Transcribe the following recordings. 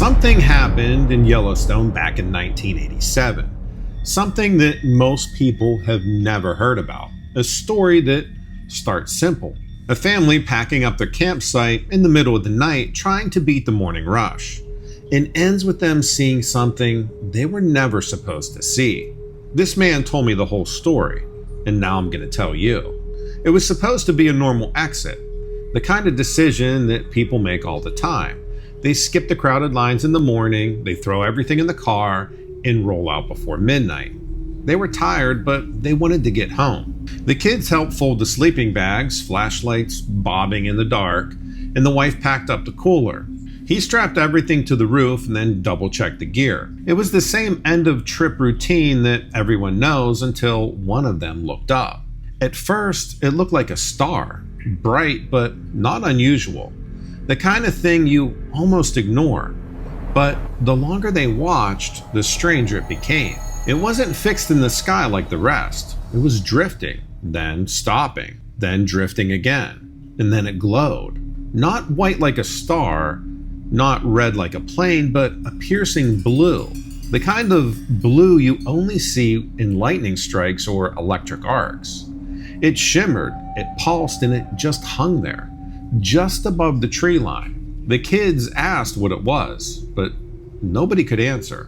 Something happened in Yellowstone back in 1987. Something that most people have never heard about. A story that starts simple. A family packing up their campsite in the middle of the night trying to beat the morning rush. And ends with them seeing something they were never supposed to see. This man told me the whole story, and now I'm going to tell you. It was supposed to be a normal exit, the kind of decision that people make all the time. They skip the crowded lines in the morning, they throw everything in the car, and roll out before midnight. They were tired, but they wanted to get home. The kids helped fold the sleeping bags, flashlights bobbing in the dark, and the wife packed up the cooler. He strapped everything to the roof and then double-checked the gear. It was the same end-of-trip routine that everyone knows until one of them looked up. At first, it looked like a star, bright but not unusual. The kind of thing you almost ignore. But the longer they watched, the stranger it became. It wasn't fixed in the sky like the rest. It was drifting, then stopping, then drifting again. And then it glowed. Not white like a star, not red like a plane, but a piercing blue. The kind of blue you only see in lightning strikes or electric arcs. It shimmered, it pulsed, and it just hung there. Just above the tree line. The kids asked what it was, but nobody could answer.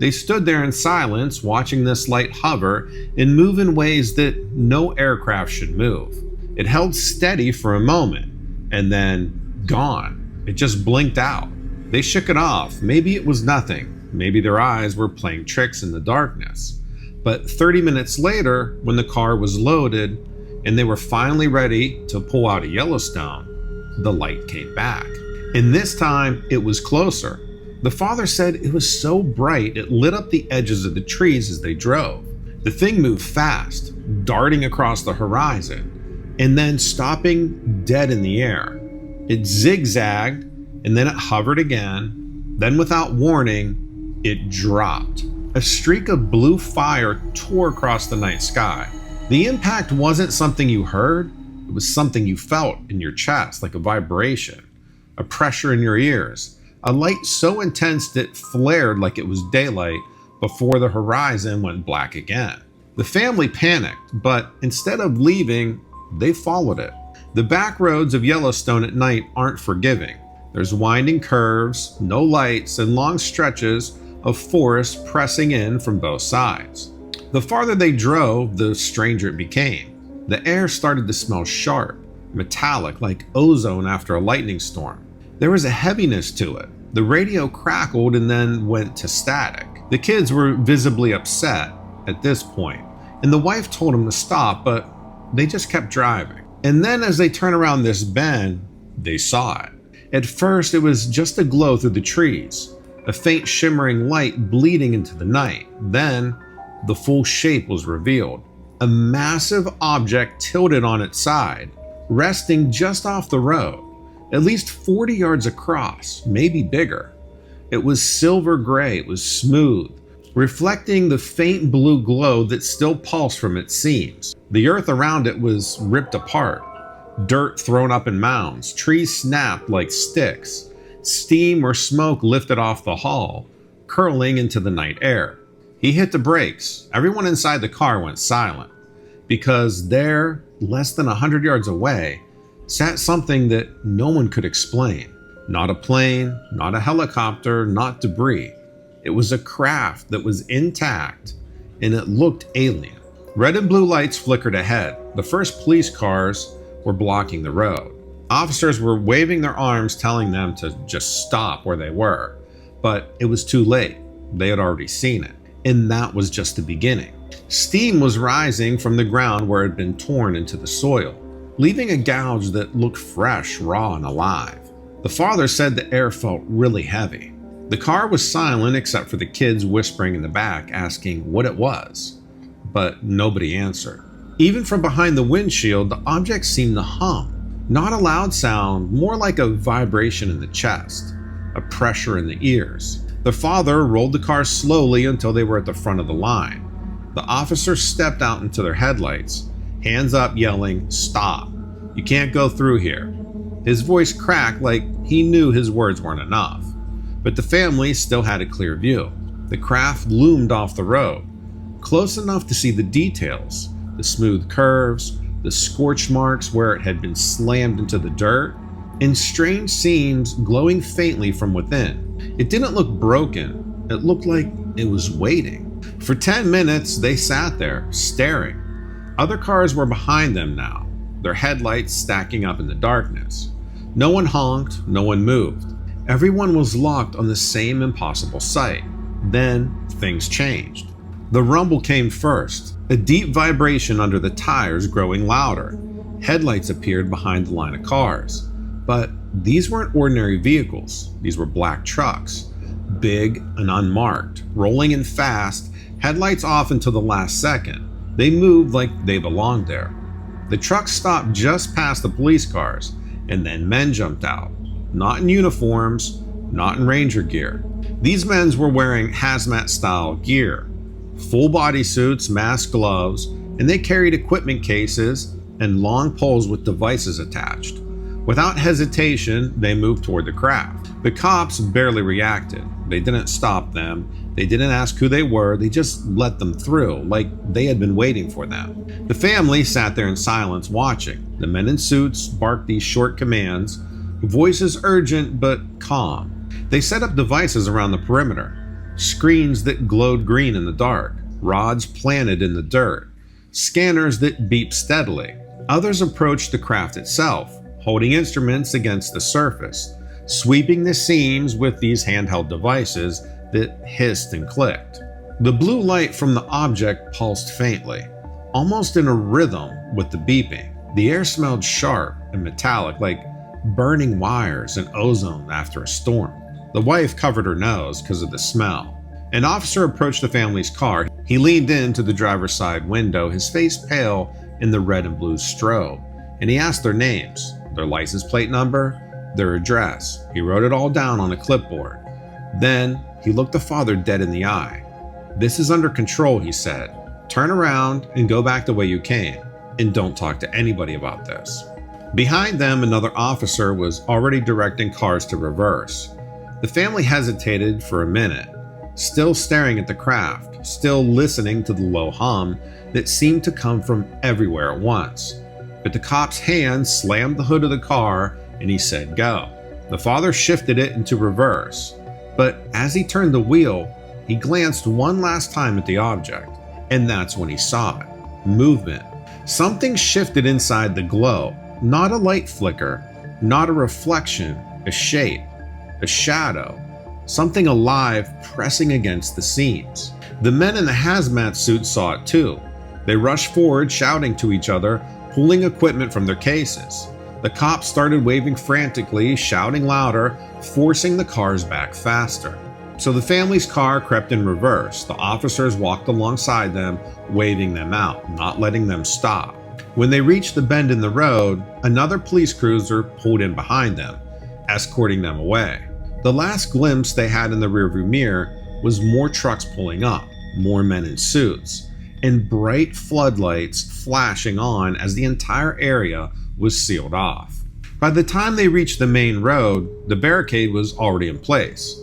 They stood there in silence, watching this light hover and move in ways that no aircraft should move. It held steady for a moment, and then gone. It just blinked out. They shook it off. Maybe it was nothing. Maybe their eyes were playing tricks in the darkness. But 30 minutes later, when the car was loaded and they were finally ready to pull out of Yellowstone, the light came back. And this time, it was closer. The father said it was so bright it lit up the edges of the trees as they drove. The thing moved fast, darting across the horizon, and then stopping dead in the air. It zigzagged, and then it hovered again. Then, without warning, it dropped. A streak of blue fire tore across the night sky. The impact wasn't something you heard. It was something you felt in your chest, like a vibration, a pressure in your ears, a light so intense that it flared like it was daylight before the horizon went black again. The family panicked, but instead of leaving, they followed it. The back roads of Yellowstone at night aren't forgiving. There's winding curves, no lights, and long stretches of forest pressing in from both sides. The farther they drove, the stranger it became. The air started to smell sharp, metallic, like ozone after a lightning storm. There was a heaviness to it. The radio crackled and then went to static. The kids were visibly upset at this point, and the wife told them to stop, but they just kept driving. And then as they turned around this bend, they saw it. At first, it was just a glow through the trees, a faint shimmering light bleeding into the night. Then, the full shape was revealed. A massive object tilted on its side, resting just off the road, at least 40 yards across, maybe bigger. It was silver gray, it was smooth, reflecting the faint blue glow that still pulsed from its seams. The earth around it was ripped apart, dirt thrown up in mounds, trees snapped like sticks, steam or smoke lifted off the hull, curling into the night air. He hit the brakes. Everyone inside the car went silent, because there, less than 100 yards away, sat something that no one could explain. Not a plane, not a helicopter, not debris. It was a craft that was intact, and it looked alien. Red and blue lights flickered ahead. The first police cars were blocking the road. Officers were waving their arms, telling them to just stop where they were. But it was too late. They had already seen it. And that was just the beginning. Steam was rising from the ground where it had been torn into the soil, leaving a gouge that looked fresh, raw, and alive. The father said the air felt really heavy. The car was silent except for the kids whispering in the back, asking what it was. But nobody answered. Even from behind the windshield, the object seemed to hum. Not a loud sound, more like a vibration in the chest, a pressure in the ears. The father rolled the car slowly until they were at the front of the line. The officer stepped out into their headlights, hands up, yelling, "Stop. You can't go through here." His voice cracked like he knew his words weren't enough. but the family still had a clear view. The craft loomed off the road, close enough to see the details, the smooth curves, the scorch marks where it had been slammed into the dirt, and strange seams glowing faintly from within. It didn't look broken, it looked like it was waiting. For 10 minutes, they sat there, staring. Other cars were behind them now, their headlights stacking up in the darkness. No one honked, no one moved. Everyone was locked on the same impossible sight. Then, things changed. The rumble came first, a deep vibration under the tires growing louder. Headlights appeared behind the line of cars. But these weren't ordinary vehicles, these were black trucks. Big and unmarked, rolling in fast, headlights off until the last second. They moved like they belonged there. The trucks stopped just past the police cars, and then men jumped out. Not in uniforms, not in ranger gear. These men were wearing hazmat-style gear. Full body suits, mask, gloves, and they carried equipment cases and long poles with devices attached. Without hesitation, they moved toward the craft. The cops barely reacted. They didn't stop them. They didn't ask who they were. They just let them through, like they had been waiting for them. The family sat there in silence watching. The men in suits barked these short commands, voices urgent but calm. They set up devices around the perimeter. Screens that glowed green in the dark, rods planted in the dirt, scanners that beeped steadily. Others approached the craft itself, holding instruments against the surface, sweeping the seams with these handheld devices that hissed and clicked. The blue light from the object pulsed faintly, almost in a rhythm with the beeping. The air smelled sharp and metallic, like burning wires and ozone after a storm. The wife covered her nose because of the smell. An officer approached the family's car. He leaned into the driver's side window, his face pale in the red and blue strobe, and he asked their names, their license plate number, their address. He wrote it all down on a clipboard. Then he looked the father dead in the eye. "This is under control," he said. "Turn around and go back the way you came, and don't talk to anybody about this." Behind them, another officer was already directing cars to reverse. The family hesitated for a minute, still staring at the craft, still listening to the low hum that seemed to come from everywhere at once. But the cop's hand slammed the hood of the car and he said, "Go." The father shifted it into reverse, but as he turned the wheel, he glanced one last time at the object, and that's when he saw it. Movement. Something shifted inside the glow. Not a light flicker, not a reflection, a shape, a shadow, something alive pressing against the seams. The men in the hazmat suits saw it too. They rushed forward, shouting to each other, pulling equipment from their cases. The cops started waving frantically, shouting louder, forcing the cars back faster. So the family's car crept in reverse. The officers walked alongside them, waving them out, not letting them stop. When they reached the bend in the road, another police cruiser pulled in behind them, escorting them away. The last glimpse they had in the rearview mirror was more trucks pulling up, more men in suits, and bright floodlights flashing on as the entire area was sealed off. By the time they reached the main road, the barricade was already in place.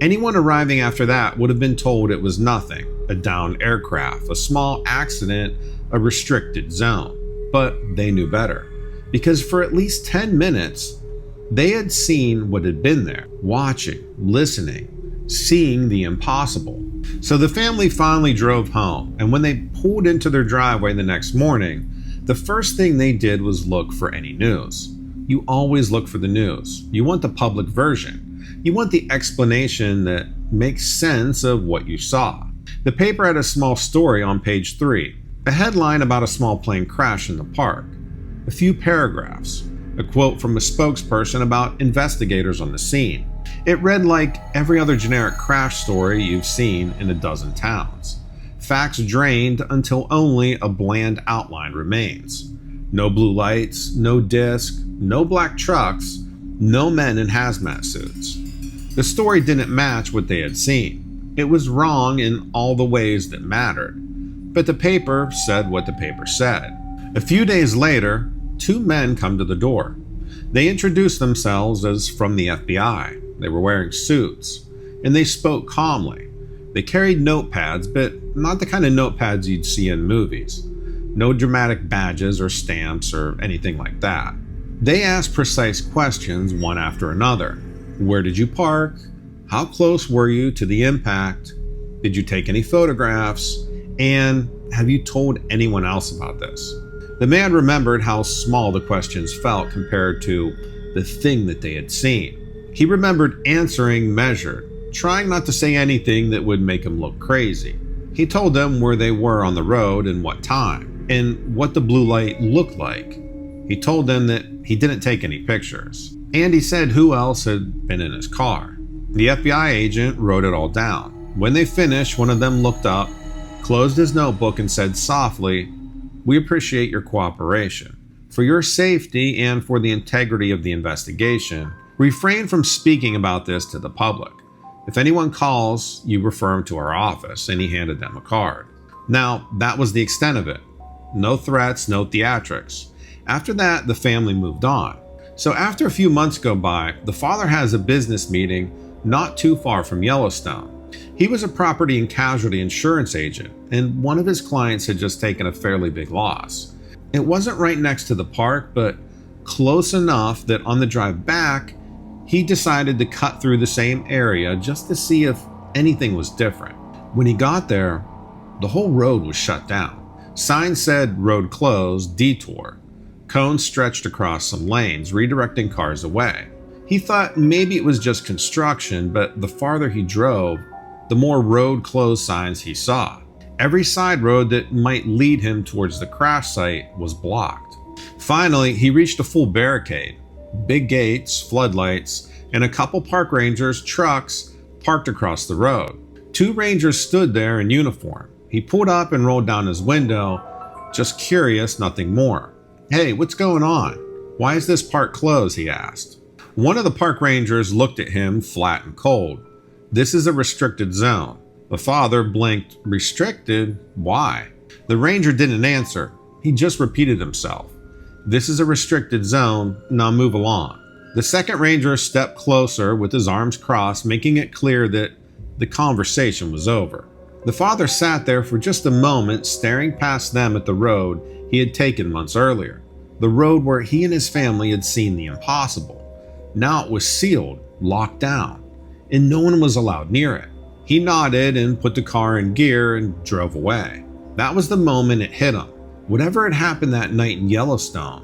Anyone arriving after that would have been told it was nothing, a downed aircraft, a small accident, a restricted zone. But they knew better, because for at least 10 minutes, they had seen what had been there, watching, listening, seeing the impossible. So the family finally drove home, and when they pulled into their driveway the next morning, the first thing they did was look for any news. You always look for the news. You want the public version. You want the explanation that makes sense of what you saw. The paper had a small story on page 3, a headline about a small plane crash in the park, a few paragraphs, a quote from a spokesperson about investigators on the scene. It read like every other generic crash story you've seen in a dozen towns. Facts drained until only a bland outline remains. No blue lights, no disc, no black trucks, no men in hazmat suits. The story didn't match what they had seen. It was wrong in all the ways that mattered. But the paper said what the paper said. A few days later, 2 men come to the door. They introduce themselves as from the FBI. They were wearing suits, and they spoke calmly. They carried notepads, but not the kind of notepads you'd see in movies. No dramatic badges or stamps or anything like that. They asked precise questions one after another. Where did you park? How close were you to the impact? Did you take any photographs? And have you told anyone else about this? The man remembered how small the questions felt compared to the thing that they had seen. He remembered answering measured, trying not to say anything that would make him look crazy. He told them where they were on the road and what time, and what the blue light looked like. He told them that he didn't take any pictures, and he said who else had been in his car. The FBI agent wrote it all down. When they finished, one of them looked up, closed his notebook, and said softly, "We appreciate your cooperation. For your safety and for the integrity of the investigation, refrain from speaking about this to the public. If anyone calls, you refer them to our office," and he handed them a card. Now, that was the extent of it. No threats, no theatrics. After that, the family moved on. So after a few months go by, the father has a business meeting not too far from Yellowstone. He was a property and casualty insurance agent, and one of his clients had just taken a fairly big loss. It wasn't right next to the park, but close enough that on the drive back, he decided to cut through the same area just to see if anything was different. When he got there, the whole road was shut down. Signs said road closed, detour. Cones stretched across some lanes, redirecting cars away. He thought maybe it was just construction, but the farther he drove, the more road closed signs he saw. Every side road that might lead him towards the crash site was blocked. Finally, he reached a full barricade. Big gates, floodlights, and a couple park rangers' trucks parked across the road. Two rangers stood there in uniform. He pulled up and rolled down his window, just curious, nothing more. "Hey, what's going on? Why is this park closed?" he asked. One of the park rangers looked at him flat and cold. "This is a restricted zone." The father blinked. "Restricted? Why?" The ranger didn't answer. He just repeated himself. "This is a restricted zone. Now move along." The second ranger stepped closer with his arms crossed, making it clear that the conversation was over. The father sat there for just a moment, staring past them at the road he had taken months earlier. The road where he and his family had seen the impossible. Now it was sealed, locked down, and no one was allowed near it. He nodded and put the car in gear and drove away. That was the moment it hit him. Whatever had happened that night in Yellowstone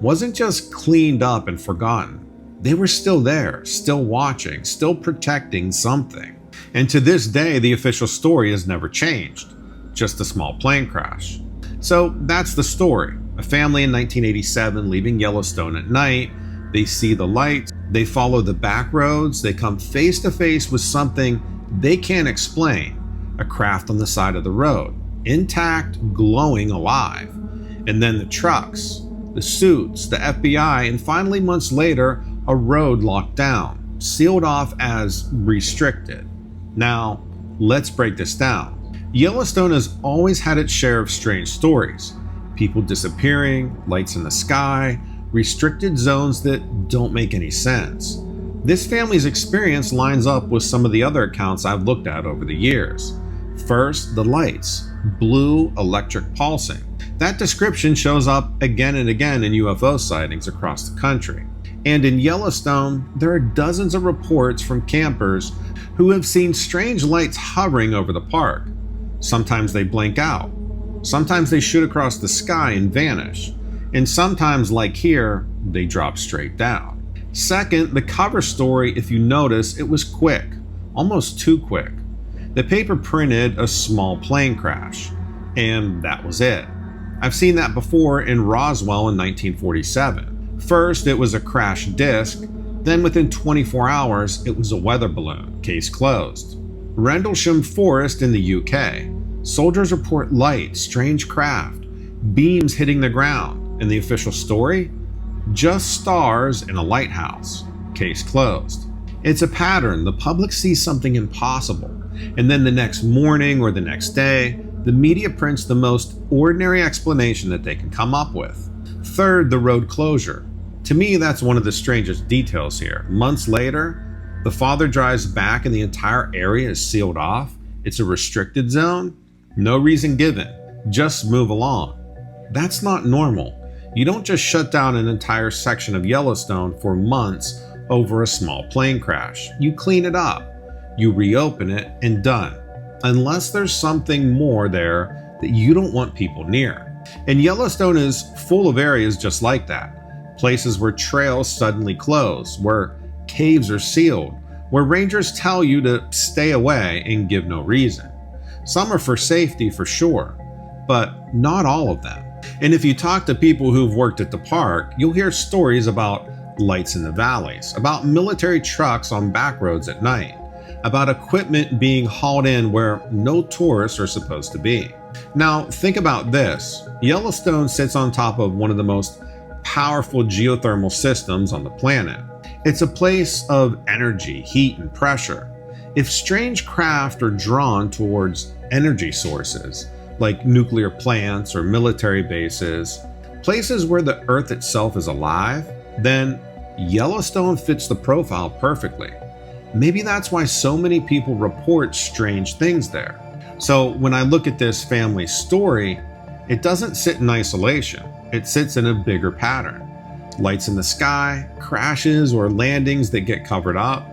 wasn't just cleaned up and forgotten. They were still there, still watching, still protecting something. And to this day, the official story has never changed. Just a small plane crash. So that's the story. A family in 1987 leaving Yellowstone at night. They see the lights, they follow the back roads, they come face to face with something they can't explain. A craft on the side of the road, intact, glowing alive. And then the trucks, the suits, the FBI, and finally months later, a road locked down, sealed off as restricted. Now, let's break this down. Yellowstone has always had its share of strange stories. People disappearing, lights in the sky, restricted zones that don't make any sense. This family's experience lines up with some of the other accounts I've looked at over the years. First, the lights, blue electric pulsing. That description shows up again and again in UFO sightings across the country. And in Yellowstone, there are dozens of reports from campers who have seen strange lights hovering over the park. Sometimes they blink out. Sometimes they shoot across the sky and vanish. And sometimes, like here, they drop straight down. Second, the cover story, if you notice, it was quick, almost too quick. The paper printed a small plane crash, and that was it. I've seen that before in Roswell in 1947. First, it was a crashed disc, then within 24 hours, it was a weather balloon, case closed. Rendlesham Forest in the UK. Soldiers report light, strange craft, beams hitting the ground, and the official story? Just stars in a lighthouse, case closed. It's a pattern. The public sees something impossible, and then the next morning or the next day, the media prints the most ordinary explanation that they can come up with. Third, the road closure. To me, that's one of the strangest details here. Months later, The father drives back and the entire area is sealed off. It's a restricted zone. No reason given. Just move along. That's not normal. You don't just shut down an entire section of Yellowstone for months over a small plane crash. You clean it up. You reopen it and done. Unless there's something more there that you don't want people near. And Yellowstone is full of areas just like that. Places where trails suddenly close, where caves are sealed, where rangers tell you to stay away and give no reason. Some are for safety for sure, but not all of them. And if you talk to people who've worked at the park, you'll hear stories about lights in the valleys, about military trucks on back roads at night, about equipment being hauled in where no tourists are supposed to be. Now, think about this. Yellowstone sits on top of one of the most powerful geothermal systems on the planet. It's a place of energy, heat, and pressure. If strange craft are drawn towards energy sources, like nuclear plants or military bases, places where the Earth itself is alive, then Yellowstone fits the profile perfectly. Maybe that's why so many people report strange things there. So when I look at this family's story, it doesn't sit in isolation. It sits in a bigger pattern. Lights in the sky, crashes or landings that get covered up,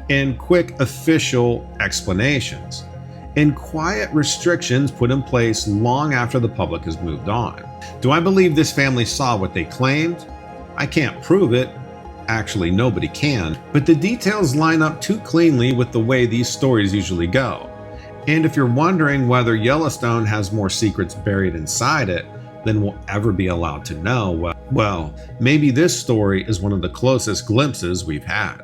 and quick official explanations, and quiet restrictions put in place long after the public has moved on. Do I believe this family saw what they claimed? I can't prove it. Actually, nobody can. But the details line up too cleanly with the way these stories usually go. And if you're wondering whether Yellowstone has more secrets buried inside it than we'll ever be allowed to know, well, maybe this story is one of the closest glimpses we've had.